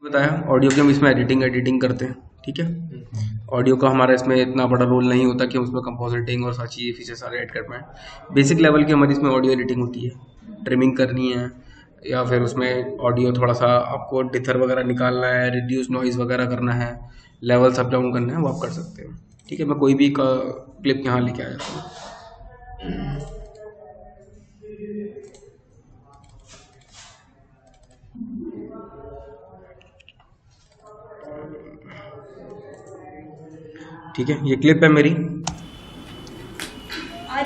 बताया ऑडियो की हम इसमें एडिटिंग करते हैं, ठीक है। ऑडियो का हमारा इसमें इतना बड़ा रोल नहीं होता कि हम उसमें कंपोजिटिंग और सारी चीज़ें फीचर सारे ऐड कर पाएँ। बेसिक लेवल की हमारी इसमें ऑडियो एडिटिंग होती है, ट्रिमिंग करनी है या फिर उसमें ऑडियो थोड़ा सा आपको डिथर वगैरह निकालना है, रिड्यूस नॉइज़ वगैरह करना है, लेवल्स अप डाउन करना है, वो आप कर सकते हो, ठीक है। मैं कोई भी क्लिप यहाँ लेके आ जाता हूँ। ठीक है, ये क्लिप है मेरी,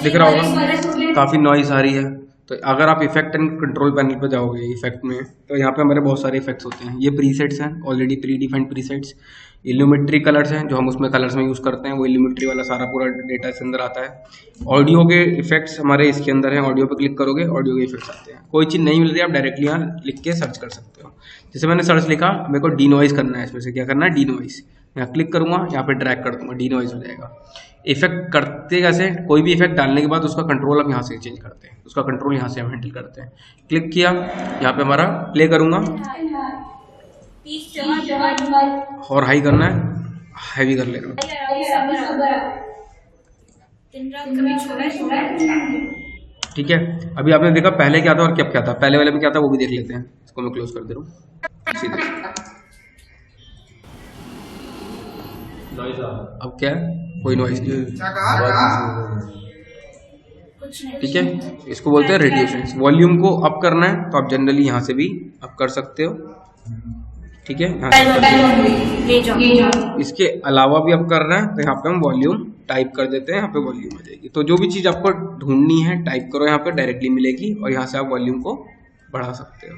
दिख रहा होगा काफ़ी नॉइस आ रही है। तो अगर आप इफेक्ट एंड कंट्रोल पैनल पर जाओगे इफेक्ट में, तो यहाँ पे हमारे बहुत सारे इफेक्ट्स होते हैं। ये प्रीसेट्स हैं, ऑलरेडी प्री डिफाइंड प्रीसेट्स। इल्यूमेट्री कलर्स हैं जो हम उसमें कलर्स में यूज़ करते हैं, वो इल्यूमेट्री वाला सारा पूरा डेटा इसके अंदर आता है। ऑडियो के इफेक्ट्स हमारे इसके अंदर हैं, ऑडियो पे क्लिक करोगे ऑडियो के इफेक्ट्स आते हैं। कोई चीज़ नहीं मिल रही आप डायरेक्टली यहाँ लिख के सर्च कर सकते हो। जैसे मैंने सर्च लिखा, मेरे को डी नॉइस करना है, इसमें से क्या करना है, डी नॉइस। यहाँ क्लिक करूँगा, यहाँ पे ड्रैग कर दूँगा, डी नॉइस हो जाएगा। इफेक्ट करते कैसे, कोई भी इफेक्ट डालने के बाद उसका कंट्रोल हम यहाँ से चेंज करते हैं, उसका कंट्रोल यहाँ से हम हैंडल करते हैं। क्लिक किया, यहाँ पे हमारा प्ले करूँगा और हाई करना है, हैवी कर ले रहा हूँ, ठीक है। अभी आपने देखा पहले क्या था और क्या था, पहले वाले में क्या था वो भी देख लेते हैं। इसको मैं क्लोज कर दे रहा हूँ सीधे। अब क्या है, कोई नॉइस नहीं, ठीक है। इसको बोलते हैं रेडिएशन। वॉल्यूम को अप करना है तो आप जनरली यहाँ से भी अप कर सकते हो, ठीक है। इसके अलावा भी अप करना है तो यहाँ पे हम वॉल्यूम टाइप कर देते हैं, यहाँ पे वॉल्यूम आ जाएगी। तो जो भी चीज़ आपको ढूंढनी है टाइप करो, यहाँ पे डायरेक्टली मिलेगी और यहाँ से आप वॉल्यूम को बढ़ा सकते हो।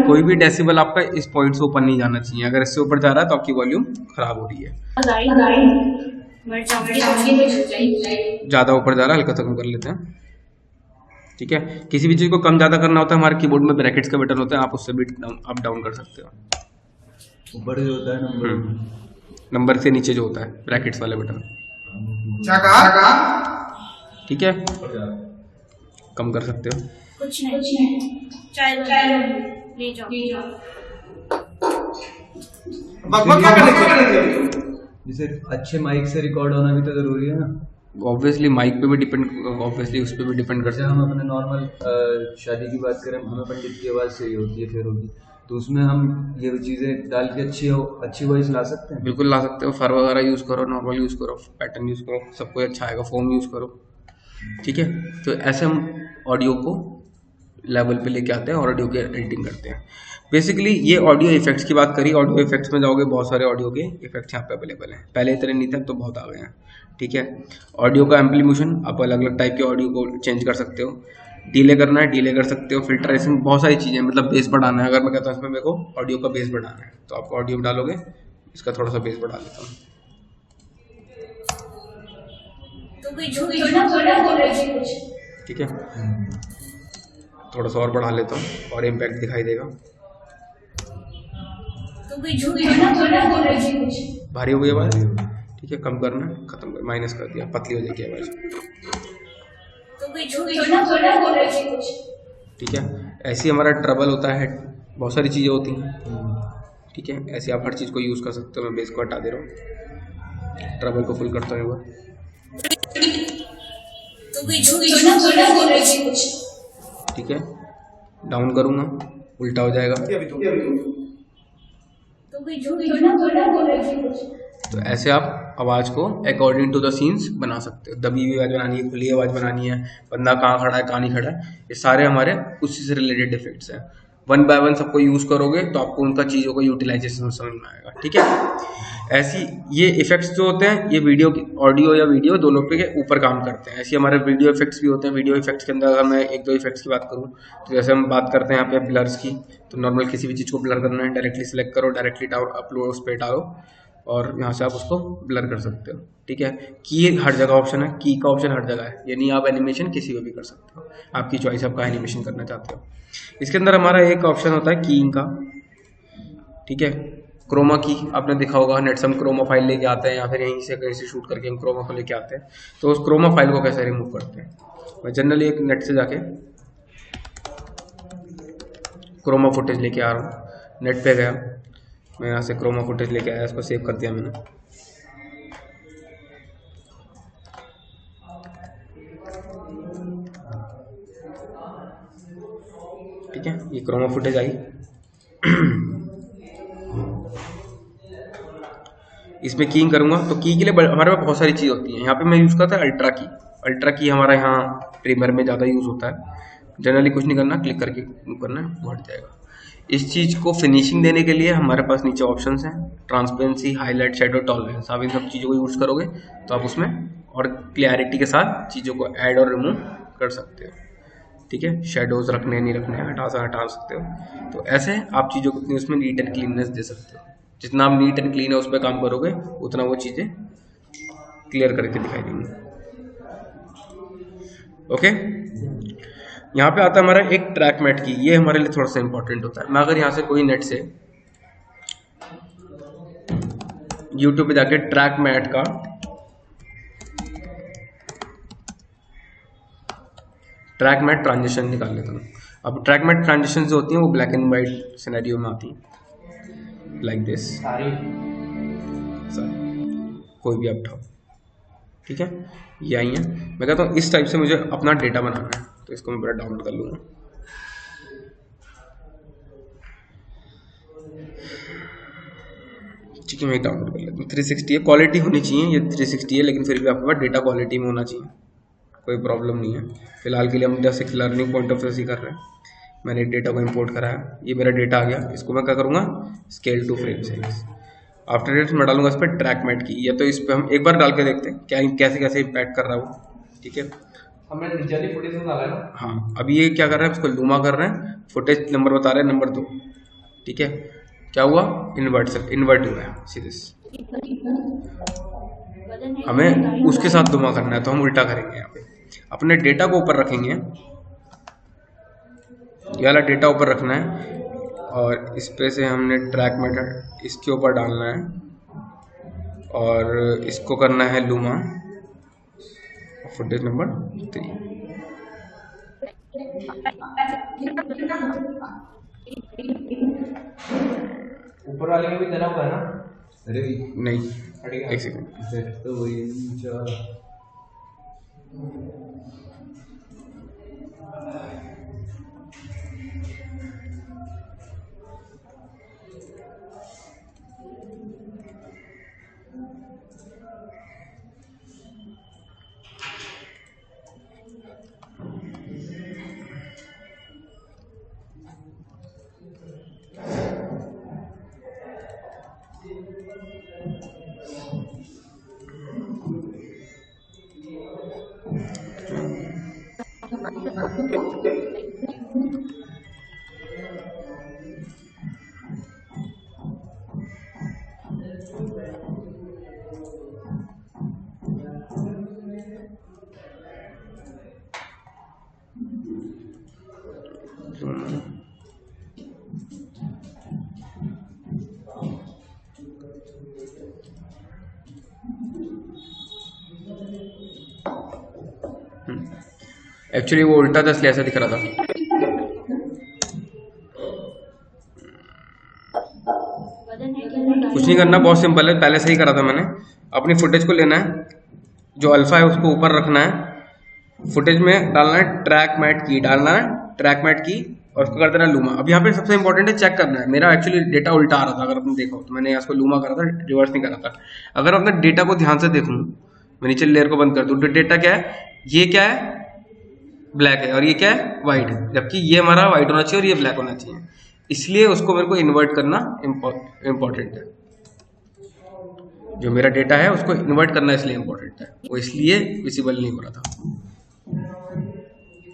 कोई भी डेसिबल आपका इस पॉइंट से ऊपर नहीं जाना चाहिए। अगर इससे ऊपर जा रहा है तो आपकी वॉल्यूम खराब हो रही है। ज़्यादा ऊपर जा रहा है, हल्का सा कम कर लेते हैं, ठीक है। किसी भी चीज़ को कम ज़्यादा करना होता है, हमारे कीबोर्ड में ब्रैकेट्स का बटन होता है, आप उससे भी अप डाउन कर सकते हो। ऊपर जो होता है नंबर से नीचे जो होता है ब्रैकेट्स वाले बटन, ठीक है, कम कर सकते हो। कुछ नहीं, ले जाओ। जैसे अच्छे माइक से रिकॉर्ड होना भी तो जरूरी है ना। ऑब्वियसली माइक पे भी डिपेंड, ऑब्वियसली उस पर भी डिपेंड करता है। हम अपने नॉर्मल शादी की बात करें, हमें पंडित की आवाज़ सही होती है, फिर होगी, तो उसमें हम ये चीज़ें डाल के अच्छी वॉइस ला सकते हैं। बिल्कुल ला सकते हो। फर वगैरह यूज़ करो, नॉर्मल यूज़ करो, पैटर्न यूज़ करो, सब कुछ अच्छा आएगा। फोम यूज़ करो, ठीक है। तो ऐसे हम ऑडियो को लेवल पे लेके आते हैं और ऑडियो की एडिटिंग करते हैं। बेसिकली ये ऑडियो इफेक्ट्स की बात करी। ऑडियो इफेक्ट्स में जाओगे, बहुत सारे ऑडियो के इफेक्ट्स यहाँ पे अवेलेबल हैं। पहले इतने नहीं थे, अब तो बहुत आ गए हैं, ठीक है। ऑडियो का एम्पलीफिकेशन, आप अलग अलग टाइप के ऑडियो को चेंज कर सकते हो। डिले करना है, डिले कर सकते हो। फिल्टरेशन, बहुत सारी चीज़ें, मतलब बेस बढ़ाना है। अगर मैं कहता हूँ इसमें मेरे को ऑडियो का बेस बढ़ाना है, तो आप ऑडियो डालोगे, इसका थोड़ा सा बेस बढ़ा लेता हूँ, ठीक है। थोड़ा सा और बढ़ा लेता हूँ और इम्पैक्ट दिखाई देगा। भारी हो गई आवाज़, ठीक है, कम करना, खत्म कर, माइनस कर दिया, पतली हो जाएगी आवाज़, ठीक है। ऐसी हमारा ट्रबल होता है, बहुत सारी चीज़ें होती हैं, ठीक है। ऐसे आप हर चीज़ को यूज़ कर सकते हो। मैं बेस को हटा दे रहा हूँ, ट्रबल को फुल करता हूँ, ठीक है। डाउन करूँगा, उल्टा हो जाएगा। तो ऐसे आप आवाज़ को अकॉर्डिंग टू द सीन्स बना सकते हो। दबी हुई आवाज़ बनानी है, खुली आवाज़ बनानी है, बंदा कहाँ खड़ा है कहाँ नहीं खड़ा है, ये सारे हमारे उसी से रिलेटेड इफेक्ट्स हैं। वन बाय वन सबको यूज़ करोगे तो आपको उनका चीज़ों का यूटिलाइजेशन समझ में आएगा, ठीक है। ऐसी ये इफेक्ट्स जो होते हैं, ये वीडियो की, ऑडियो या वीडियो दोनों पे के ऊपर काम करते हैं। ऐसे हमारे वीडियो इफेक्ट्स भी होते हैं। वीडियो इफेक्ट्स के अंदर अगर मैं एक दो इफेक्ट्स की बात करूँ, तो जैसे हम बात करते हैं यहाँ पे ब्लर्स की, तो नॉर्मल किसी भी चीज़ को ब्लर करना है, डायरेक्टली सिलेक्ट करो, डायरेक्टली अपलोड उस पर डालो और यहाँ से आप उसको ब्लर कर सकते हो, ठीक है। की हर जगह ऑप्शन है, की का ऑप्शन हर जगह है, यानी आप एनिमेशन किसी को भी कर सकते हो, आपकी चॉइस, आपका एनिमेशन करना चाहते हो। इसके अंदर हमारा एक ऑप्शन होता है कीइंग का, ठीक है। क्रोमा की आपने देखा होगा, नेट से हम क्रोमा फाइल लेके आते हैं या फिर यहीं से कहीं से शूट करके हम क्रोमा को लेके आते हैं। तो उस क्रोमा फाइल को कैसे रिमूव करते हैं, मैं जनरली एक नेट से जाके क्रोमा फुटेज लेके आ रहा हूँ। नेट पे गया, मैं यहाँ से क्रोमा फुटेज लेके आया, इसको सेव कर दिया मैंने। ठीक है, ये क्रोमा फुटेज आई। इसमें कीइंग करूंगा तो की के लिए हमारे पास बहुत सारी चीज़ होती है। यहाँ पे मैं यूज़ करता है अल्ट्रा की। अल्ट्रा की हमारा यहाँ प्रीमियर में ज़्यादा यूज़ होता है। जनरली कुछ नहीं करना, क्लिक करके करना है, वो हट जाएगा। इस चीज़ को फिनिशिंग देने के लिए हमारे पास नीचे ऑप्शंस हैं, ट्रांसपेरेंसी, हाईलाइट, शेडो, टॉलरेंस। आप इन सब चीज़ों को यूज़ करोगे तो आप उसमें और क्लैरिटी के साथ चीज़ों को ऐड और रिमूव कर सकते हो। ठीक है, शेडोज रखने नहीं रखने, हटा सकते हो। तो ऐसे आप चीज़ों को उसमें नीट एंड क्लीननेस दे सकते हो। जितना आप नीट एंड क्लीन है उस पर काम करोगे उतना वो चीज़ें क्लियर करके दिखाई देंगी। ओके, यहाँ पे आता है हमारा एक ट्रैक मैट की। ये हमारे लिए थोड़ा सा इंपॉर्टेंट होता है। मैं अगर यहाँ से कोई नेट से यूट्यूब पे जाके ट्रैक मैट का ट्रैक मैट ट्रांजिशन निकाल लेता हूँ। अब ट्रैक मैट ट्रांजिशन जो होती हैं वो ब्लैक एंड वाइट सिनेरियो में आती हैं, लाइक दिस। सारी कोई भी आप उठाओ, ठीक है, ये आई है। मैं कहता हूँ इस टाइप से मुझे अपना डेटा बनाना है, तो इसको मैं पूरा डाउनलोड कर लूँगा। ठीक है, मैं डाउनलोड कर लेता हूँ। 360 है, क्वालिटी होनी चाहिए, ये 360 है, लेकिन फिर भी आपके पास डेटा क्वालिटी में होना चाहिए, कोई प्रॉब्लम नहीं है। फिलहाल के लिए हम जैसे लर्निंग पॉइंट ऑफ व्यू से कर रहे हैं। मैंने डेटा को इंपोर्ट कराया, ये मेरा डेटा आ गया। इसको मैं क्या करूँगा, scale to frame size. After date मैं डालूंगा इस पर ट्रैक मैट की, या तो इस पर हम एक बार डाल के देखते हैं क्या कैसे कैसे इम्पैक्ट कर रहा है वो। ठीक है, हमने नीचे वाली फुटेज में डाला है ना। हाँ, अब ये क्या कर रहे हैं, उसको लूमा कर रहे हैं, फुटेज नंबर बता रहे हैं नंबर 2। ठीक है, क्या हुआ, इन्वर्ट हुआ है सीधे। हमें उसके साथ लूमा करना है तो हम उल्टा करेंगे। यहाँ पे अपने डेटा को ऊपर रखेंगे, ये वाला डेटा ऊपर रखना है, और इस पे से हमने ट्रैक मेथड इसके ऊपर डालना है, और इसको करना है लूमा फुटेज नंबर 3। ऊपर वाले में भी देना होगा ना। अरे नहीं, हटेगा। एक सेकंड, तो वही नीचे वाला। एक्चुअली वो उल्टा था इसलिए ऐसा दिख रहा था। कुछ नहीं करना, बहुत सिंपल है, पहले से ही करा था मैंने। अपनी फुटेज को लेना है, जो अल्फा है उसको ऊपर रखना है, फुटेज में डालना है ट्रैक मैट की, डालना है ट्रैक मैट की, और उसको कर देना लूमा। अब यहाँ पे सबसे इंपॉर्टेंट है चेक करना है। मेरा एक्चुअली डेटा उल्टा आ रहा था, अगर आपने देखा हो तो मैंने इसको लूमा करा था, रिवर्स नहीं करा था। अगर अपने डेटा को ध्यान से देखूँ, मैं नीचे लेयर को बंद कर दूँ, तो डेटा क्या है, ये क्या है, ब्लैक है, और ये क्या है, वाइट है, जबकि ये हमारा वाइट होना चाहिए और ये ब्लैक होना चाहिए। इसलिए उसको मेरे को इन्वर्ट करना इम्पोर्टेंट है। जो मेरा डेटा है उसको इन्वर्ट करना इसलिए इम्पोर्टेंट है, वो इसलिए विजिबल नहीं हो रहा था।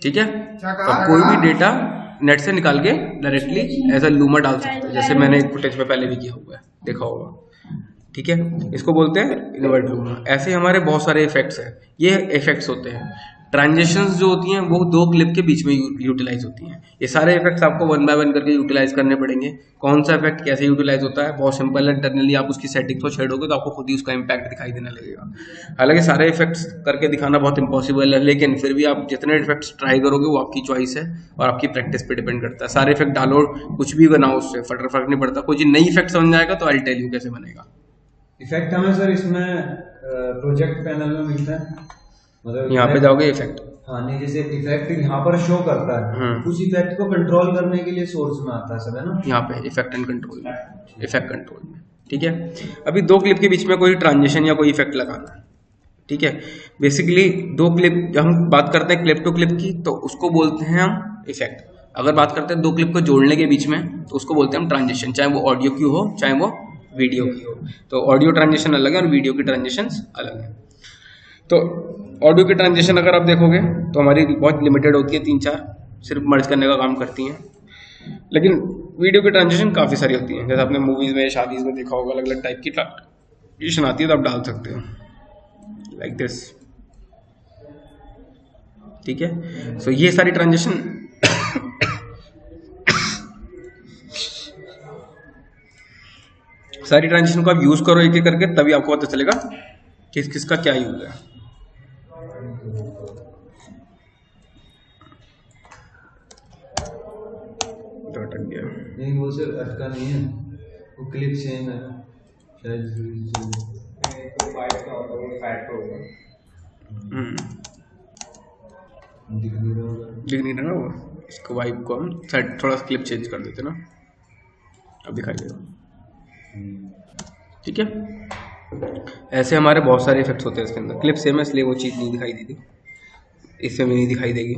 ठीक है, अब कोई भी डेटा नेट से निकाल के डायरेक्टली एज अ लूमा डाल सकते हैं, जैसे मैंने एक फुटेज में पहले भी किया हुआ है, देखा होगा। ठीक है, इसको बोलते हैं इन्वर्ट लूमा। ऐसे हमारे बहुत सारे इफेक्ट्स हैं, ये इफेक्ट्स होते हैं। ट्रांजिशंस जो होती हैं वो 2 क्लिप के बीच में यूटिलाइज होती हैं। ये सारे इफेक्ट्स आपको 1 बाय 1 करके यूटिलाइज करने पड़ेंगे। कौन सा इफेक्ट कैसे यूटिलाइज होता है, बहुत सिंपल है। इंटरनली आप उसकी सेटिंग को छेड़ोगे तो आपको खुद ही उसका इम्पैक्ट दिखाई देने लगेगा। हालांकि सारे इफेक्ट्स करके दिखाना बहुत इम्पॉसिबल है, लेकिन फिर भी आप जितने इफेक्ट्स ट्राई करोगे वो आपकी चॉइस है और आपकी प्रैक्टिस पे डिपेंड करता है। सारे इफेक्ट डालो, कुछ भी बनाओ, उससे फर्क नहीं पड़ता। कोई नई इफेक्ट समझ में आएगा तो आई टेल यू कैसे बनेगा। इफेक्ट हमें सर इसमें प्रोजेक्ट पैनल में मिलता है, मतलब यहाँ पे जाओगे इफेक्ट, हाँ नहीं, जैसे इफेक्ट यहाँ पर शो करता है, उस इफेक्ट को कंट्रोल करने के लिए सोर्स में आता है सब, है ना? यहाँ पे इफेक्ट एंड कंट्रोल में, इफेक्ट कंट्रोल में, ठीक है। अभी 2 क्लिप के बीच में कोई ट्रांजिशन या कोई इफेक्ट लगाना है, ठीक है। बेसिकली 2 क्लिप, जब हम बात करते हैं क्लिप टू क्लिप की तो उसको बोलते हैं हम इफेक्ट। अगर बात करते हैं 2 क्लिप को जोड़ने के बीच में तो उसको बोलते हैं हम ट्रांजिशन, चाहे वो ऑडियो की हो चाहे वो वीडियो की हो। तो ऑडियो ट्रांजिशन अलग है और वीडियो की ट्रांजिशन अलग है। तो ऑडियो की ट्रांजिशन अगर आप देखोगे तो हमारी बहुत लिमिटेड होती है, 3-4 सिर्फ मर्ज करने का काम करती हैं। लेकिन वीडियो की ट्रांजिशन काफ़ी सारी होती हैं, जैसे आपने मूवीज़ में, शादीज़ में देखा होगा, अलग अलग टाइप की ट्रांजिशन आती है तो आप डाल सकते हो लाइक दिस, ठीक है। सो ये सारी ट्रांजिशन सारी ट्रांजिशन को आप यूज़ करो एक एक करके, तभी आपको पता चलेगा किस किस का क्या यूज़ है। अटक गया नहीं, वो सर अटका नहीं है, वो क्लिप सेम है शायद। दिख नहीं रहा वो, इसको वाइब को हम साइड थोड़ा सा क्लिप चेंज कर देते ना, अब दिखाई देगा, ठीक है। ऐसे हमारे बहुत सारे इफेक्ट्स होते हैं इसके अंदर। क्लिप सेम है इसलिए वो चीज़ नहीं दिखाई देती, इससे भी नहीं दिखाई देगी।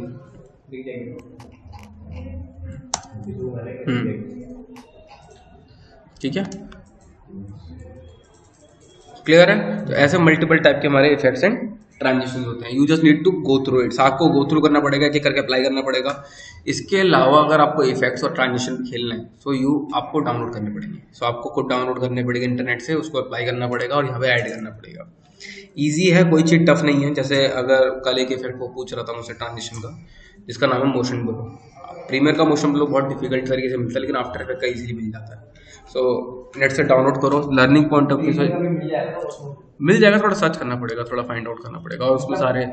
ठीक है, क्लियर है। तो ऐसे मल्टीपल टाइप के हमारे इफेक्ट्स एंड ट्रांजिशन होते हैं। You just need to go through its, आपको गो थ्रू करना पड़ेगा, एक करके अप्लाई करना पड़ेगा। इसके अलावा अगर आपको इफेक्ट्स और ट्रांजिशन खेलना है सो आपको डाउनलोड करने पड़ेंगे। सो आपको खुद डाउनलोड करने पड़ेगा इंटरनेट से, उसको अप्लाई करना पड़ेगा और यहाँ पे ऐड करना पड़ेगा। ईजी है, कोई चीज़ टफ नहीं है। जैसे अगर कल एक इफेक्ट को पूछ रहा था मुझसे ट्रांजिशन का, जिसका नाम है मोशन ब्लो। प्रीमियर का मोशन ब्लो बहुत डिफिकल्ट तरीके से मिलता है, लेकिन आफ्टर इफेक्ट का इजीली मिल जाता है। सो नेट से डाउनलोड करो, लर्निंग पॉइंट ऑफ व्यू से मिल जाएगा। थोड़ा सर्च करना पड़ेगा, थोड़ा फाइंड आउट करना पड़ेगा, और उसमें सारे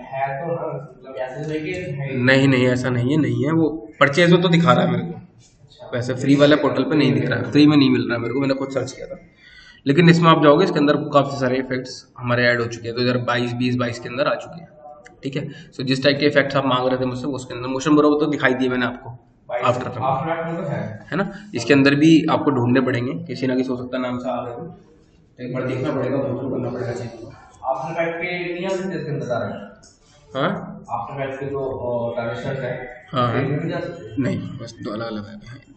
नहीं ऐसा नहीं है वो परचेज हो तो दिखा रहा है मेरे को, वैसे फ्री वाले पोर्टल पे नहीं दिख रहा है, फ्री में नहीं मिल रहा है मेरे को, मैंने खुद सर्च किया था। लेकिन इसमें आप जाओगे, इसके अंदर काफ़ी सारे इफेक्ट्स हमारे ऐड हो चुके हैं, 2022 के अंदर आ चुके हैं, ठीक है। सो जिस टाइप के इफेक्ट्स आप मांग रहे थे मुझसे, उसके अंदर मोशन ब्लो तो दिखाई दिए मैंने आपको, आफ्टर है ना। इसके अंदर भी आपको ढूंढने पड़ेंगे, किसी ना किसी हो सकता है नाम से आ रहे हो, एक बार देखना पड़ेगा, गो करना पड़ेगा चीज़ को। आफ्टर इफेक्ट के नहीं आ सकते इसके अंदर आ रहे हैं, हाँ आफ्टर इफेक्ट के जो ट्रांजिशन है, हाँ नहीं जा सकते, नहीं, बस 2 अलग अलग है।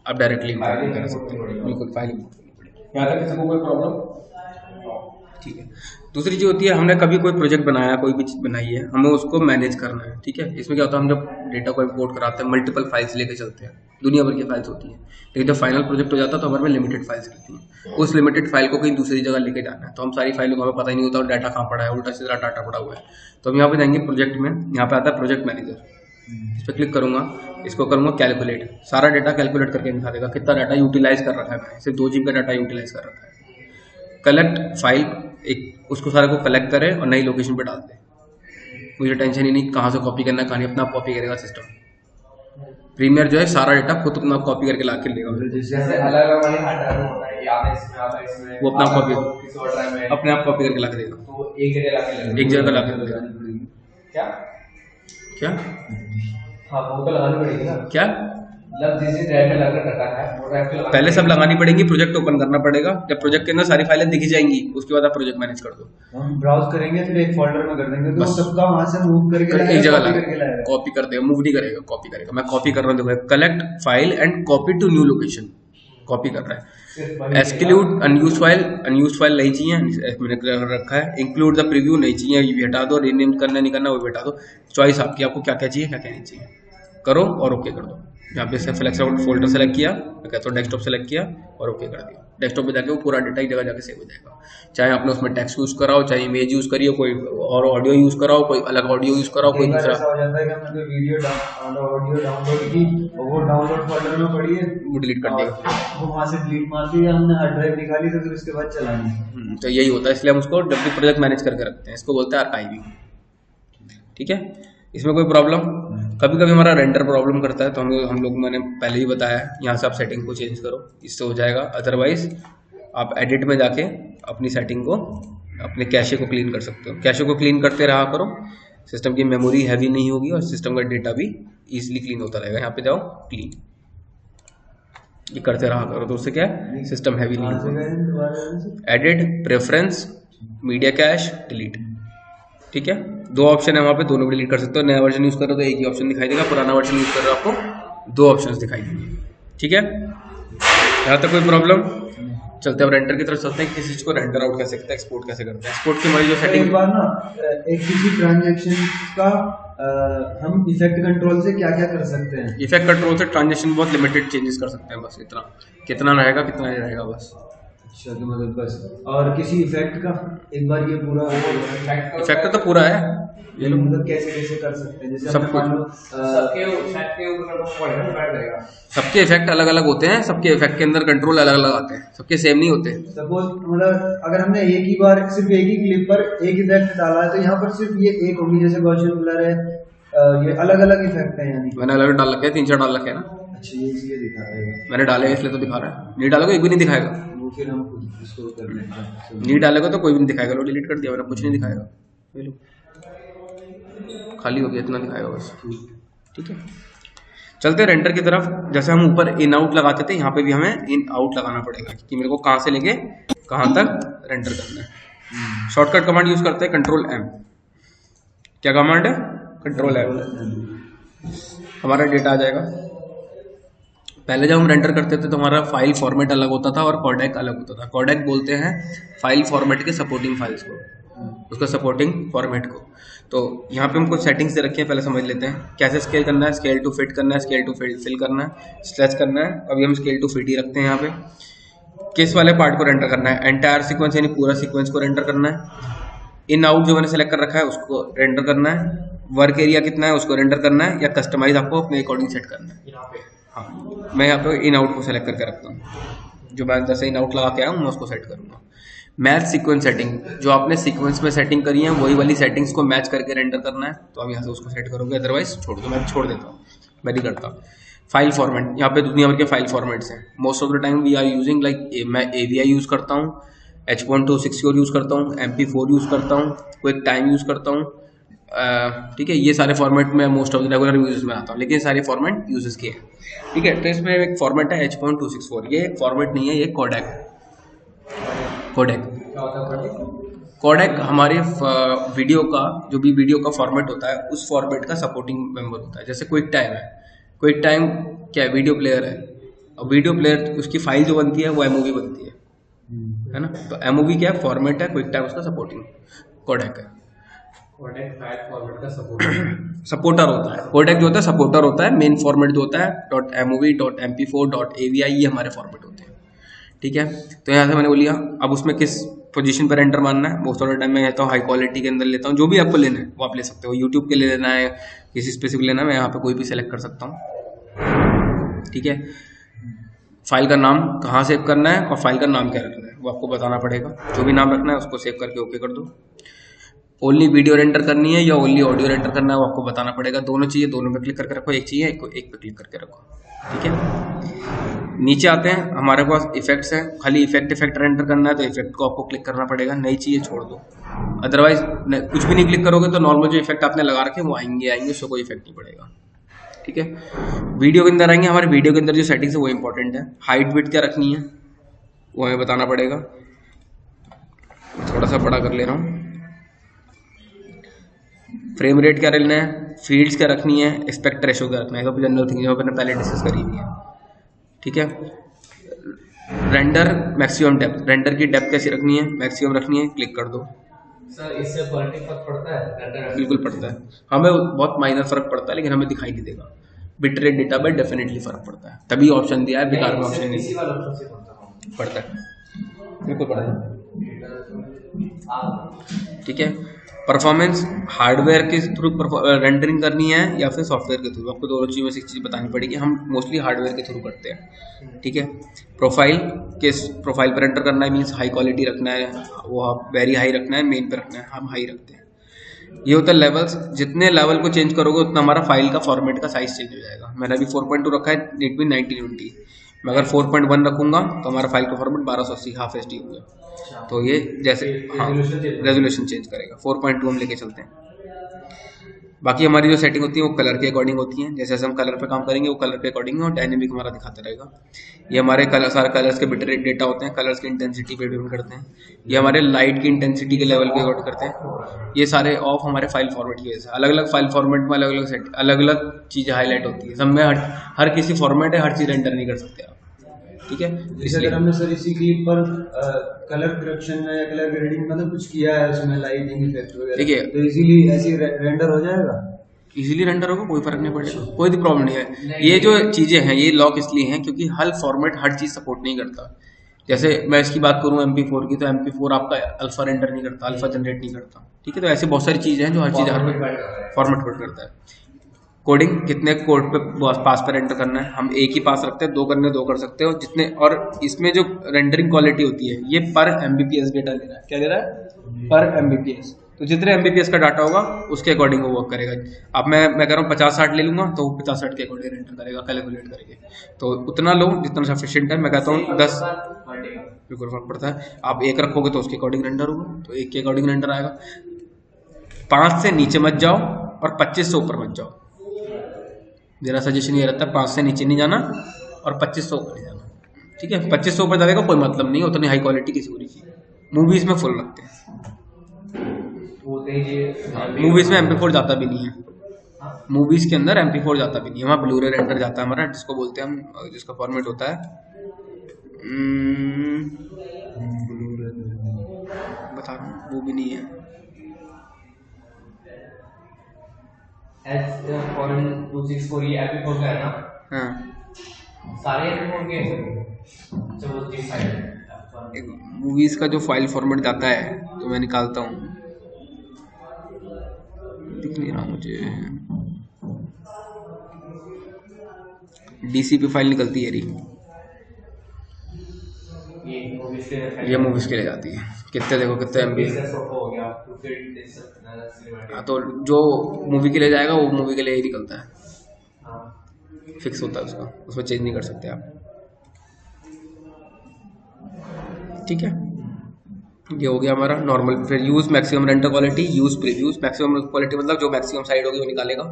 आप डायरेक्टली इंपोर्ट कर सकते हैं, बिल्कुल फाइल इंपोर्ट करनी पड़ेगी। यहाँ तक किसी को कोई प्रॉब्लम, ठीक है। दूसरी चीज़ होती है, हमने कभी कोई प्रोजेक्ट बनाया, कोई भी चीज़ बनाई है, हमें उसको मैनेज करना है, ठीक है। इसमें क्या होता है, हम जब डेटा को इंपोर्ट कराते हैं, मल्टीपल फाइल्स लेके चलते हैं, दुनिया भर की फाइल्स होती हैं, लेकिन जब फाइनल प्रोजेक्ट हो जाता है तो हमारे में लिमिटेड फाइल्स रहती हैं। उस लिमिटेड फाइल को कहीं दूसरी जगह लेके जाना है, तो हम सारी फाइलों को हमें पता ही नहीं होता और डाटा कहाँ पड़ा है, उल्टा सीधा डाटा पड़ा हुआ है। तो हम यहाँ पे जाएंगे प्रोजेक्ट में, यहाँ पे आता है प्रोजेक्ट मैनेजर, इस पर क्लिक करूंगा, इसको करूंगा कैलकुलेट, सारा डाटा कैलकुलेट करके दिखा देगा कितना डाटा यूटिलाइज कर रखा है मैंने, सिर्फ 2 GB का डाटा यूटिलाइज कर रखा है। कलेक्ट फाइल, एक उसको सारे को कलेक्ट करे और नई लोकेशन पे डाल दे, मुझे टेंशन ही नहीं कहाँ से कॉपी करना है, कहाँ नहीं, अपना आप कॉपी करेगा सिस्टम। प्रीमियर जो है सारा डाटा खुद अपना कॉपी करके ला के लेगा, जैसे अलग अलग वाली हार्ड ड्राइव में होता है, ये आता है इसमें, आता है इसमें, वो अपना कॉपी किसी और ड्राइव में अपने आप कॉपी करके ला के देगा, तो एक जगह लाके लगेगा, एक जगह ला के देगा। क्या क्या हाँ वो तो लगानी पड़ेगी ना, क्या मतलब जिस ड्राइव में लग रखा है वो ड्राइव पे पहले सब लगानी पड़ेगी, प्रोजेक्ट ओपन करना पड़ेगा, जब प्रोजेक्ट के अंदर सारी फाइलें दिखी जाएंगी उसके बाद आप प्रोजेक्ट मैनेज कर दो। हम ब्राउज करेंगे फिर एक फोल्डर में कर देंगे, तो बस। सबका वहां से मूव करके एक जगह लाएगा, ला कॉपी कर देगा, मूव नहीं करेगा, कॉपी करेगा। मैं कॉपी कर रहा हूँ, देखो collect file and copy to new location, copy कर रहा है। एक्सक्लूड अनयूज्ड फाइल नहीं चाहिए, मैंने कर रखा है। इंक्लूड द प्रीव्यू नहीं चाहिए, ये भी हटा दो, रीनेम करना नहीं करना वो भी हटा दो, चॉइस आपकी, आपको क्या क्या चाहिए क्या क्या नहीं चाहिए, करो और ओके कर दो। यहाँ पे फ्लेक्सिबल फोल्डर सेलेक्ट किया, मैं कहता हूँ डेस्कटॉप सेलेक्ट किया और ओके कर दिया। डेस्कटॉप पे जाके वो पूरा डेटा एक जगह जाके सेव हो जाएगा। चाहे आपने उसमें टेक्स्ट यूज़ कराओ, चाहे इमेज यूज़ करिए, कोई और ऑडियो यूज़ कराओ, कोई अलग ऑडियो यूज़ कराओ, कोई दूसरा। ऐसा हो जाता है कि हमने कोई वीडियो ऑडियो डाउनलोड की और वो डाउनलोड फोल्डर में पड़ी है, वो डिलीट कर देगा, वो वहाँ से डिलीट मार दी, हमने हार्ड ड्राइव निकाली तो फिर उसके बाद चलानी। तो यही होता है, इसलिए हम उसको जब भी प्रोजेक्ट मैनेज करके रखते हैं, इसको बोलते हैं आर्काइविंग। ठीक है, इसमें कोई प्रॉब्लम? कभी कभी हमारा रेंडर प्रॉब्लम करता है, तो हम लोग मैंने पहले ही बताया, यहाँ से आप सेटिंग को चेंज करो, इससे हो जाएगा। अदरवाइज आप एडिट में जाके अपनी सेटिंग को, अपने कैशे को क्लीन कर सकते हो। कैशे को क्लीन करते रहा करो, सिस्टम की मेमोरी हैवी नहीं होगी और सिस्टम का डेटा भी इजीली क्लीन होता रहेगा। यहाँ पे जाओ क्लीन, ये करते रहा करो, तो उससे क्या है, सिस्टम हैवी नहीं होगा। Edit, preference, media cash, delete. ठीक है, दो ऑप्शन है वहाँ पे, दोनों भी डिलीट कर सकते हो। नया वर्जन यूज़ करो तो एक ही ऑप्शन दिखाई देगा, पुराना वर्जन यूज़ कर रहे हो आपको दो ऑप्शंस दिखाई देंगे। ठीक है, यहाँ तक कोई प्रॉब्लम? चलते हैं अब रेंडर की तरफ चलते हैं, किसी चीज को रेंडर आउट कैसे करते हैं, एक्सपोर्ट कैसे करते हैं। एक्सपोर्ट की हमारी जो सेटिंग, एक बार ना एक किसी ट्रांजैक्शन का हम इफेक्ट कंट्रोल से क्या क्या कर सकते हैं? इफेक्ट कंट्रोल से ट्रांजेक्शन बहुत लिमिटेड चेंजेस कर सकते हैं, बस इतना, कितना रहेगा कितना ही रहेगा बस। अच्छा, तो मतलब बस। और किसी इफेक्ट का एक बार ये पूरा इफेक्ट तो पूरा है, ये लोग मतलब कैसे कैसे कर सकते हैं? जैसे सब हमने मान लो सबके ऊपर पड़ेगा, डिपेंड करेगा। सबके इफेक्ट अलग अलग होते हैं, सबके इफेक्ट के अंदर कंट्रोल अलग अलग आते हैं, सबके सेम नहीं होते। सपोज मतलब अगर हमने एक ही बार सिर्फ एक ही क्लिप पर एक इफेक्ट डाला है तो यहाँ पर सिर्फ ये एक होगी, जैसे गॉसियन ब्लर है, ये अलग अलग इफेक्ट है यानी। मैंने अलग डाल रखे हैं, 3-4 डाल रखे हैं ना। अच्छा, ये इसलिए दिखा रहा है, मैंने डाले इसलिए तो दिखा रहा है, नहीं डालेगा एक भी नहीं दिखाएगा। वो फिर हम खुद इसको कर लेते हैं। नहीं डालेगा तो कोई भी नहीं दिखाएगा, लो डिलीट कर दिया मैंने, कुछ नहीं दिखाएगा, खाली हो गया, इतना दिखाएगा बस। ठीक है, चलते हैं रेंडर की तरफ। जैसे हम ऊपर इन आउट लगाते थे, यहाँ पे भी हमें इन आउट लगाना पड़ेगा कि मेरे को कहाँ से लेके कहाँ तक रेंडर करना है। शॉर्टकट कमांड यूज करते हैं, कंट्रोल एम। क्या कमांड है? Control M. हमारा डेटा आ जाएगा। पहले जब हम रेंडर करते थे तो हमारा फाइल फॉर्मेट अलग होता था और कोडेक अलग होता था। कोडेक बोलते हैं फाइल फॉर्मेट के सपोर्टिंग फाइल्स को, उसका सपोर्टिंग फॉर्मेट को। तो यहाँ पे हम कुछ सेटिंग्स दे रखी है, पहले समझ लेते हैं कैसे स्केल करना है। स्केल टू फिट करना है, स्केल टू फिल करना है, स्ट्रेच करना है। अभी हम स्केल टू फिट ही रखते हैं। यहाँ पे किस वाले पार्ट को रेंडर करना है? एंटायर सीक्वेंस यानी पूरा सीक्वेंस को रेंडर करना है। इन आउट जो मैंने सेलेक्ट कर रखा है उसको रेंडर करना है। वर्क एरिया कितना है उसको रेंडर करना है, या कस्टमाइज आपको अपने अकॉर्डिंग सेट करना है। यहाँ पे हाँ, मैं यहाँ पे इन आउट को सेलेक्ट करके रखता हूँ। जो मैं जैसे इन आउट लगा के आया हूँ मैं उसको सेट करूँगा। मैच सीक्वेंस सेटिंग, जो आपने सीक्वेंस में सेटिंग करी है वही वाली सेटिंग्स को मैच करके रेंडर करना है, तो आप यहाँ से उसको सेट करोगे, अदरवाइज छोड़ दो। मैं छोड़ देता हूँ, मैं नहीं करता। फाइल फॉर्मेट, यहाँ पे दुनिया भर के फाइल फॉर्मेट्स हैं। Most of the time we are using like, मैं AVI यूज़ करता हूँ, H.264 यूज़ करता हूँ, MP4 यूज़ करता हूँ, क्विक टाइम यूज़ करता हूँ। ठीक है, ये सारे फॉर्मेट में most of the regular uses में आता हूँ, लेकिन सारे फॉर्मेट यूजेस के हैं। ठीक है, तो इसमें एक फॉर्मेट है H.264, ये फॉर्मेट नहीं है, ये कोडेक। कोडेक हमारे वीडियो का, जो भी वीडियो का फॉर्मेट होता है उस फॉर्मेट का सपोर्टिंग मेंबर होता है। जैसे क्विक टाइम है, क्विक टाइम क्या है? वीडियो प्लेयर है। और वीडियो प्लेयर उसकी फाइल जो बनती है वो MOV बनती है ना। तो MOV क्या फॉर्मेट है, क्विक टाइम उसका सपोर्टिंग कोडेक है। कोडेक फाइल फॉर्मेट का सपोर्टर होता है। कोडेक जो होता है सपोर्टर होता है। मेन फॉर्मेट जो होता है .MOV, .MP4, .AVI, ये हमारे फॉर्मेट होते हैं। ठीक है, तो यहाँ से मैंने बोलिया अब उसमें किस पोजीशन पर एंटर मारना है। मोस्ट ऑफ द टाइम मैं कहता हूँ हाई क्वालिटी के अंदर लेता हूँ। जो भी आपको लेना है वो आप ले सकते हो। यूट्यूब के लिए लेना है, किसी स्पेसिफिक लेना है, मैं यहाँ पे कोई भी सेलेक्ट कर सकता हूँ। ठीक है, फाइल का नाम कहाँ सेव करना है और फाइल का नाम क्या रखना है वो आपको बताना पड़ेगा। जो भी नाम रखना है उसको सेव करके ओके कर दो। ओनली वीडियो रेंडर करनी है या ओनली ऑडियो रेंडर करना है वो आपको बताना पड़ेगा। दोनों चाहिए, दोनों पे क्लिक करके रखो। एक चाहिए एक पे क्लिक करके रखो। ठीक है, नीचे आते हैं, हमारे पास इफेक्ट्स हैं। खाली इफेक्ट रेंडर करना है तो इफेक्ट को आपको क्लिक करना पड़ेगा। नहीं चाहिए छोड़ दो, अदरवाइज कुछ भी नहीं क्लिक करोगे तो नॉर्मल जो इफेक्ट आपने लगा रखे वो आएंगे, उससे कोई इफेक्ट नहीं पड़ेगा। ठीक है, वीडियो के अंदर आएंगे। हमारे वीडियो के अंदर जो सेटिंग्स है वो इंपॉर्टेंट है। हाइट विड्थ क्या रखनी है वो हमें बताना पड़ेगा। थोड़ा सा बड़ा कर ले रहा हूँ। फ्रेम रेट क्या रखना है, फील्ड्स क्या रखनी है, एस्पेक्ट रेशो क्या रखना है, सब जनरल थिंग जो मैंने पहले डिस्कस करी थी। ठीक है, रेंडर मैक्सिमम डेप्थ, रेंडर की डेप्थ कैसी रखनी है, मैक्सिमम रखनी है, क्लिक कर दो। सर इससे क्वालिटी फर्क पड़ता है? बिल्कुल पड़ता है, हमें बहुत माइनर फर्क पड़ता है लेकिन हमें दिखाई नहीं देगा। बिट रेट डेटा पे डेफिनेटली फर्क पड़ता है, तभी ऑप्शन दिया है, बेकार में ऑप्शन इसी नहीं वाला ऑप्शन से कौन सा पड़ता है, बिल्कुल पड़ता है। ठीक है, परफॉर्मेंस हार्डवेयर के थ्रू रेंडरिंग करनी है या फिर सॉफ्टवेयर के थ्रू, आपको दोनों चीज़ में से एक चीज़ बतानी पड़ेगी। हम मोस्टली हार्डवेयर के थ्रू करते हैं। ठीक है, प्रोफाइल पर रेंडर करना है, मीन्स हाई क्वालिटी रखना है, वो वेरी हाई रखना है, मेन पे रखना है, हम हाई रखते हैं। ये होता है लेवल्स, जितने लेवल को चेंज करोगे उतना हमारा फाइल का फॉर्मेट का साइज चेंज हो जाएगा। मैंने अभी 4.2 रखा है, नीट भी 1920, मैं अगर 4.1 रखूंगा तो हमारा फाइल का फॉर्मेट 1280 हाफ एच डी होगा। तो ये जैसे हाँ रेजोल्यूशन चेंज करेगा। 4.2 हम लेके चलते हैं। बाकी हमारी जो सेटिंग होती है वो कलर के अकॉर्डिंग होती है, जैसे जैसे हम कलर पे काम करेंगे वो कलर के अकॉर्डिंग और डायनेमिक हमारा दिखाता रहेगा। ये हमारे कलर सारे कलर्स के बिट रेट डेटा होते हैं, कलर्स की इंटेंसिटी पे डिपेंड करते हैं। ये हमारे लाइट की इंटेंसिटी के लेवल पे अकॉर्ड करते हैं। ये सारे ऑफ हमारे फाइल फॉर्मेट की वजह से, अलग अलग फाइल फॉर्मेट में अलग अलग चीज़ें हाईलाइट होती है। सब में हर किसी फॉर्मेट है, हर चीज़ रेंडर नहीं कर सकते आप। ठीक है, इसलिए हमने सर इसी की पर कलर करेक्शन में या कलर ग्रेडिंग मतलब कुछ किया है उसमें, लाइटिंग इफेक्ट वगैरह, ठीक है, तो इजीली ऐसी रेंडर हो जाएगा, इजीली रेंडर होगा, कोई फर्क नहीं पड़ेगा, कोई भी प्रॉब्लम नहीं है। ये जो चीज़ें हैं ये लॉक इसलिए हैं क्योंकि हर फॉर्मेट हर चीज़ सपोर्ट नहीं करता। जैसे मैं इसकी बात करूँ MP4 की, तो MP4 आपका अल्फा रेंडर नहीं करता, अल्फा जनरेट नहीं करता। ठीक है, तो ऐसी बहुत सारी चीज़ें हैं जो हर चीज़ हर फॉर्मेट पर करता है। कोडिंग कितने कोड पे पास पर रेंडर करना है, हम एक ही पास रखते हैं, 2 करने 2 कर सकते हो जितने। और इसमें जो रेंडरिंग क्वालिटी होती है ये पर MBPS डेटा ले रहा है। क्या ले रहा है? पर MBPS। तो जितने MBPS का डाटा होगा उसके अकॉर्डिंग वो वर्क करेगा। अब मैं कह रहा हूँ 50-60 ले लूंगा तो वो 50-60 के अकॉर्डिंग रेंडर करेगा, कैलकुलेट करेंगे। तो उतना लो जितना सफिशिएंट है। मैं कहता हूँ 10 बिल्कुल फर्क पड़ता है। आप 1 रखोगे तो उसके अकॉर्डिंग रेंडर होगा, तो 1 के अकॉर्डिंग रेंडर आएगा। 5 से नीचे मत जाओ और 25 से ऊपर मत जाओ। मेरा सजेशन ये रहता है 5 से नीचे नहीं जाना और 25 से ऊपर नहीं जाना। ठीक है, 25 से ऊपर जाने का कोई मतलब नहीं, उतनी हाई क्वालिटी किसी को नहीं चाहिए। मूवीज में फुल रखते हैं, मूवीज में MP4 जाता भी नहीं है, मूवीज के अंदर MP4 जाता भी नहीं है, वहाँ ब्लूरे रेंडर जाता है हमारा, जिसको बोलते हैं हम, जिसका फॉर्मेट होता है बता रहा हूँ, वो भी नहीं है। फॉरेन 264 ये MP4 का है ना? हाँ, सारे MP4 के हैं। अच्छा, वो 3 फाइल मूवीज का जो फाइल फॉर्मेट जाता है तो मैं निकालता हूँ, दिख नहीं रहा मुझे। DCP फाइल निकलती है रही, ये मूवीज के लिए जाती है। कितने देखो कितने MB हो गया, हाँ, तो जो मूवी के लिए जाएगा वो मूवी के लिए ही निकलता है, फिक्स होता है उसका, उसमें चेंज नहीं कर सकते आप। ठीक है, ये हो गया हमारा नॉर्मल। फिर use maximum render quality, use previews. Maximum quality मतलब जो मैक्सिमम साइड होगी वो निकालेगा।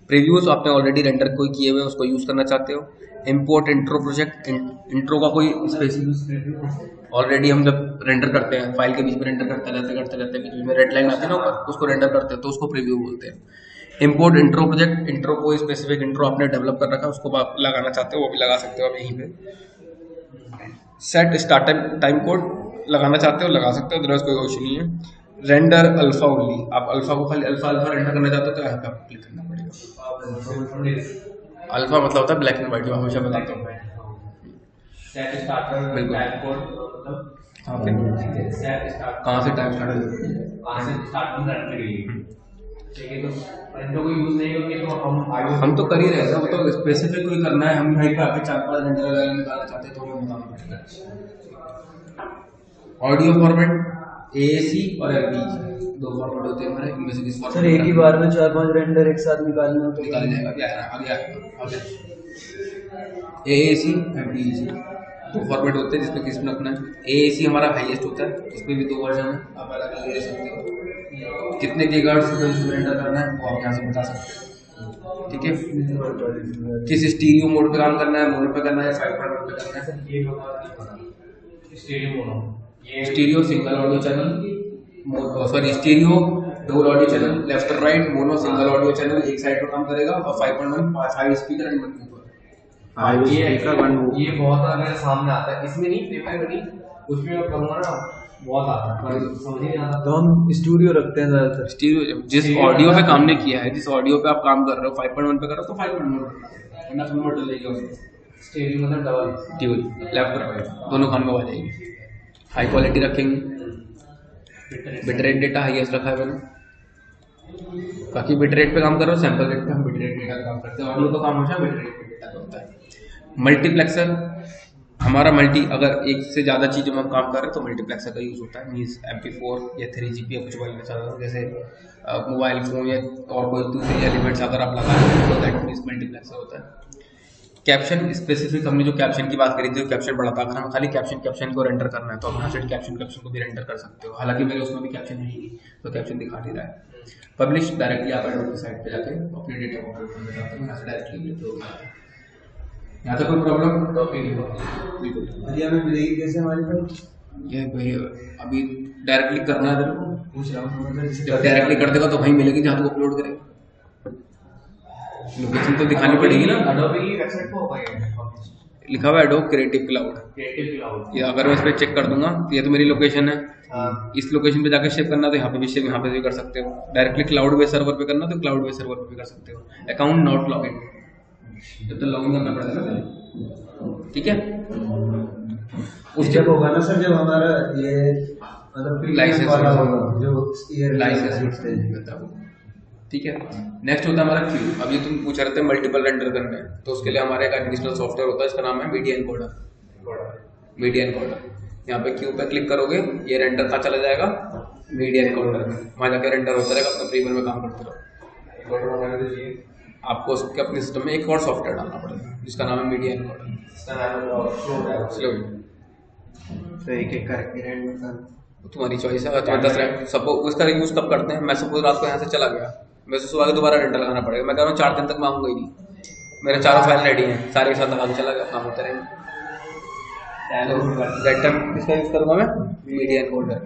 प्रीव्यूज आपने ऑलरेडी रेंडर कोई किए हुए उसको यूज करना चाहते हो। इंपोर्ट इंट्रो प्रोजेक्ट, इंट्रो का कोई स्पेसिफिक ऑलरेडी हम जब रेंडर करते हैं फाइल के बीच में रेंडर करते रहते बीच में रेड लाइन आती है ना ऊपर, उसको रेंडर करते हैं तो उसको प्रीव्यू बोलते हैं। इंपोर्ट इंट्रो प्रोजेक्ट, इंट्रो कोई स्पेसिफिक इंट्रो आपने डेवलप कर रखा है उसको आप लगाना चाहते हो वो भी लगा सकते हो आप यहीं पे। सेट स्टार्ट टाइम कोड लगाना चाहते हो लगा सकते हो, अदरवाइज कोई इशू नहीं है। रेंडर अल्फा ओनली, आप अल्फा को खाली अल्फा रेंडर करना चाहते हो तो यहाँ पे आपको क्लिक करना पड़ेगा। अल्फा मतलब होता है ब्लैक एंड व्हाइट, जो हमेशा बताता हूँ। बिल्कुल, कहाँ से टाइम हम तो कर ही रहे हैं, वो तो स्पेसिफिक कोई करना है, हम भाई पे आके 4-5 रेंडर निकालना चाहते हैं तो हमें बताना पड़ेगा। ऑडियो फॉर्मेट AAC और FBG 2 फॉर्मेट होते हैं हमारे, इनमें से किस फॉर्मेट सर एक ही बार में 4-5 रेंडर एक साथ निकालना हो तो निकाल जाएगा। आगे AAC FBG 2 फॉर्मेट होते हैं जिसमें किसमें अपना AAC हमारा हाईएस्ट होता है, उसमें भी 2 वर्जन है, आप अलग ले सकते हो। कितने गीगाहर्ट्ज़ से रेंडर करना है वो आप यहाँ से बता सकते हो। ठीक है, किस स्टीरियो मोड पे काम करना है, मोनो पे करना है, 5.1 पे करना है। Stereo single audio channel, sorry stereo double audio channel, left और right. Mono single audio channel एक साइड पर काम करेगा और 5.1 5 स्पीकर एंड 1 ये बहुत मेरे सामने आता है, इसमें नहीं पेपर नहीं, उसमें मैं करूँगा ना बहुत आता है पर समझ ही नहीं आता। तो हम स्टूडियो रखते हैं ज्यादातर। स्टीरियो जिस ऑडियो पे काम ने किया है, जिस ऑडियो पे आप काम कर रहे हो 5.1 पे कर रहे हो तो 5.1 वरना फुल मोड चलेगी उसमें। स्टीरियो मतलब डबल ड्यूल लेफ्ट और राइट दोनों काम में आ जाएगी। हाई क्वालिटी रखेंगे, बिट रेट डेटा हाईएस्ट रखा है मैंने, बाकी बिट रेट पे काम कर रहे हो, सैंपल रेट पे हम बिट रेट डेटा पे काम करते हैं। ऑडियो का काम हमेशा बिट रेट पे डेटा पे होता है। मल्टीप्लेक्सर हमारा अगर एक से ज़्यादा चीज़ों में हम काम कर रहे हैं तो मल्टीप्लेक्सर का यूज़ होता है। मीन्स MP4 या 3GP या कुछ बोलना चाह रहे हो, जैसे मोबाइल फ़ोन या और कोई दूसरे एलिमेंट्स अगर आप लगा रहे हो तो दैट मीन्स मल्टीप्लेक्सर होता है। कैप्शन स्पेसिफिक, हमने जो कैप्शन की बात करी थी, कैप्शन बड़ा था, अगर हमें खाली कैप्शन को रेंडर करना है तो आप यहाँ से कैप्शन को भी रेंडर कर सकते हो। हालांकि मेरे उसमें भी कैप्शन है ही तो कैप्शन दिखा नहीं रहा है। पब्लिश डायरेक्टली आप एडोब की साइट पे जाके अपने डेटा को अपलोड करना चाहते हो, यहाँ से डायरेक्टली यहाँ तक कोई प्रॉब्लम बिल्कुल भैया हमें मिलेगी कैसे हमारी फाइल? ये भाई अभी डायरेक्टली करना है, पूछ रहा हूँ जब डायरेक्टली कर देगा तो वहीं मिलेगी जहाँ तू अपलोड करेगा। लोकेशन तो दिखानी पड़ेगी ना। एडोबी की वेबसाइट पे होगा ये लिखा हुआ है adobe creative cloud. Creative cloud. ये अगर मैं इस पर चेक कर दूंगा तो ये तो मेरी लोकेशन है, हाँ इस लोकेशन पे जाकर शेप करना तो यहाँ पे भी शेप यहाँ पे भी कर सकते हो। डायरेक्टली क्लाउड बेस सर्वर पे करना तो क्लाउड बेस सर्वर पे भी कर सकते हो। अकाउंट नॉट लॉग इन, जब तो लॉग इन करना पड़ेगा पहले, ठीक है। उस जब होगा ना सर, जब हमारा ये मतलब लाइसेंस वाला होगा जो लाइसेंस, ठीक है। नेक्स्ट होता है हमारा क्यू। अब ये तुम पूछ रहे थे मल्टीपल रेंडर करने हैं तो उसके लिए हमारा एक एडिशनल सॉफ्टवेयर होता है, इसका नाम है मीडिया एनकोडर। मीडिया एनकोडर, यहाँ पे क्यू पे क्लिक करोगे ये रेंडर कहाँ चला जाएगा, मीडिया एनकोडर में, वहाँ जाकर रेंडर होता रहेगा। अपना प्रीमियर में काम करते रहो। आपको उसके अपने सिस्टम में एक और सॉफ्टवेयर डालना पड़ेगा जिसका नाम है मीडिया एनकोडर। स्लो तो एक एक करके रेंडर कर, तुम्हारी चॉइस है। तुम्हें 10 रैंक सपोज उसका यूज कब करते हैं, मैं सपोज रात को यहाँ से चला गया, मैं सुबह के दोबारा रेंडर लगाना पड़ेगा। मैं कह रहा हूँ 4 दिन तक मैं आऊँगा ही नहीं, मेरे चारों फाइल रेडी हैं, सारे एक साथ लगा के चला गया, काम होता रहेगा। दैट टाइम किसका यूज़ करूँगा मैं, मीडिया एनकोडर।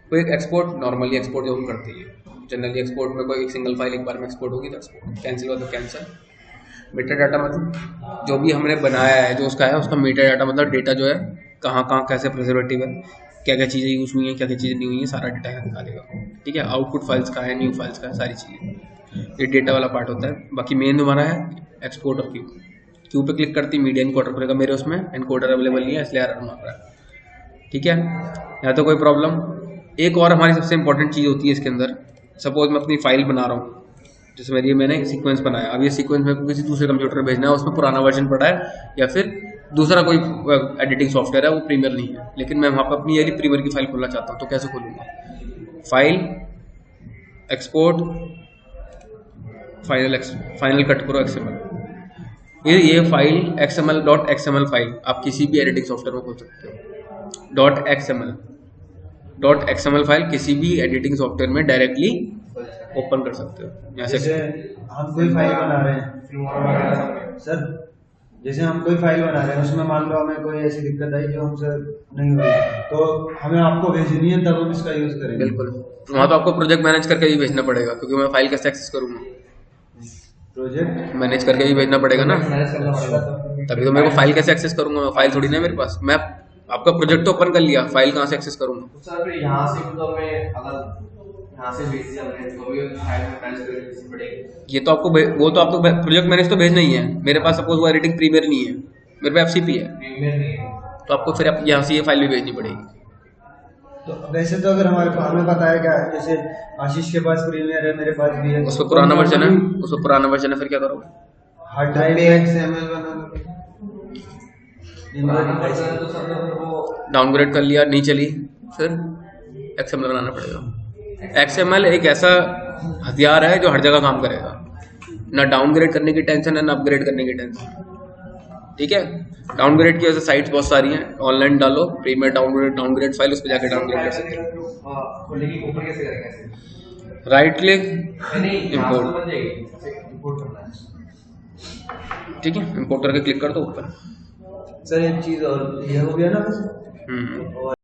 कोई एक एक्सपोर्ट, नॉर्मली एक्सपोर्ट जो हम करते हैं जनरली एक्सपोर्ट में कोई एक सिंगल फाइल एक बार में एक्सपोर्ट होगी तो एक्सपोर्ट, कैंसिल हो तो कैंसिल। मेटा डाटा मतलब जो भी हमने बनाया है, जो उसका है उसका मेटा डाटा मतलब डेटा जो है कहाँ कहाँ कैसे प्रिजर्वेटिव है, क्या क्या चीज़ें यूज़ हुई हैं, क्या क्या चीज़ें नहीं हुई हैं, सारा डेटा यहाँ दिखा देगा, ठीक है। आउटपुट फाइल्स का है, न्यू फाइल्स का है, सारी चीज़ें, ये डेटा वाला पार्ट होता है। बाकी मेन हमारा है एक्सपोर्ट और क्यू। क्यू पे क्लिक करती मीडिया एनकोडर करेगा, मेरे उसमें एनकोडर अवेलेबल नहीं है इसलिए एरर मार रहा है, ठीक है। यहाँ तो कोई प्रॉब्लम। एक और हमारी सबसे इंपॉर्टेंट चीज़ होती है इसके अंदर, सपोज मैं अपनी फाइल बना रहा हूँ, जैसे मैंने सीक्वेंस बनाया, अब ये सीक्वेंस मेरे को किसी दूसरे कंप्यूटर में भेजना है, उसमें पुराना वर्जन पड़ा है या फिर दूसरा कोई एडिटिंग सॉफ्टवेयर है, वो प्रीमियर नहीं है, लेकिन मैं वहाँ पर अपनी ये प्रीमियर की फाइल खोलना चाहता हूँ तो कैसे खोलूँगा, file export final cut pro XML। ये फाइल XML फाइल आप किसी भी एडिटिंग सॉफ्टवेयर में खोल सकते हो। .xml फाइल किसी भी एडिटिंग सॉफ्टवेयर में डायरेक्टली ओपन कर सकते हो। जैसे हम कोई फाइल बना रहे हैं सर, जैसे हम कोई फाइल बना रहे हैं उसमें मान लो हमें कोई ऐसी दिक्कत आई जो हमसे नहीं हुई तो हमें आपको भेजनी है तब हम इसका यूज करेंगे। बिल्कुल, वहाँ तो आपको प्रोजेक्ट मैनेज करके भी भेजना पड़ेगा क्योंकि मैं फाइल कैसे एक्सेस करूँगा, प्रोजेक्ट मैनेज करके भी भेजना पड़ेगा ना, तभी तो मेरे को फाइल कैसे एक्सेस करूँगा, मैं फाइल थोड़ी ना मेरे पास, मैं आपका प्रोजेक्ट तो ओपन कर लिया, फाइल कहाँ से एक्सेस करूँगा। सर फिर यहाँ से तो मैं अगर यहाँ से भेज दिया हमने तो भी फाइल में मैनेज करके भेजनी पड़ेगी। ये तो आपको वो तो आपको प्रोजेक्ट मैनेज तो भेजना ही है। मेरे पास सपोज वो एडिटिंग प्रीमियर नहीं है, मेरे पे FCP है, प्रीमियर नहीं है तो आपको फिर यहाँ से ये फाइल भी भेजनी पड़ेगी। तो वैसे तो अगर हमें पता है क्या, जैसे आशीष के पास प्रीमियर है, मेरे पास भी है, उस पर पुराना वर्जन है, उस पर पुराना वर्जन है, फिर क्या करोगे, हार्ड ड्राइव में XML बना तो सर वो डाउनग्रेड कर लिया नहीं चली, फिर XML बनाना पड़ेगा। XML एक ऐसा हथियार है जो हर जगह काम करेगा, ना डाउनग्रेड करने की टेंशन है ना अपग्रेड करने की टेंशन, ठीक है। डाउनग्रेड की वजह से साइट्स बहुत सारी हैं, ऑनलाइन डालो प्रीमियर डाउनग्रेड फाइल, उस पर जाकर डाउनग्रेड कर सकते हैं। खोलने की ऊपर कैसे करेंगे, राइट क्लिक नहीं इंपोर्ट, बन जाएगी, इंपोर्ट करना है, ठीक है, इंपोर्ट करके क्लिक कर दो ऊपर। सर एक चीज और ये हो गया ना। और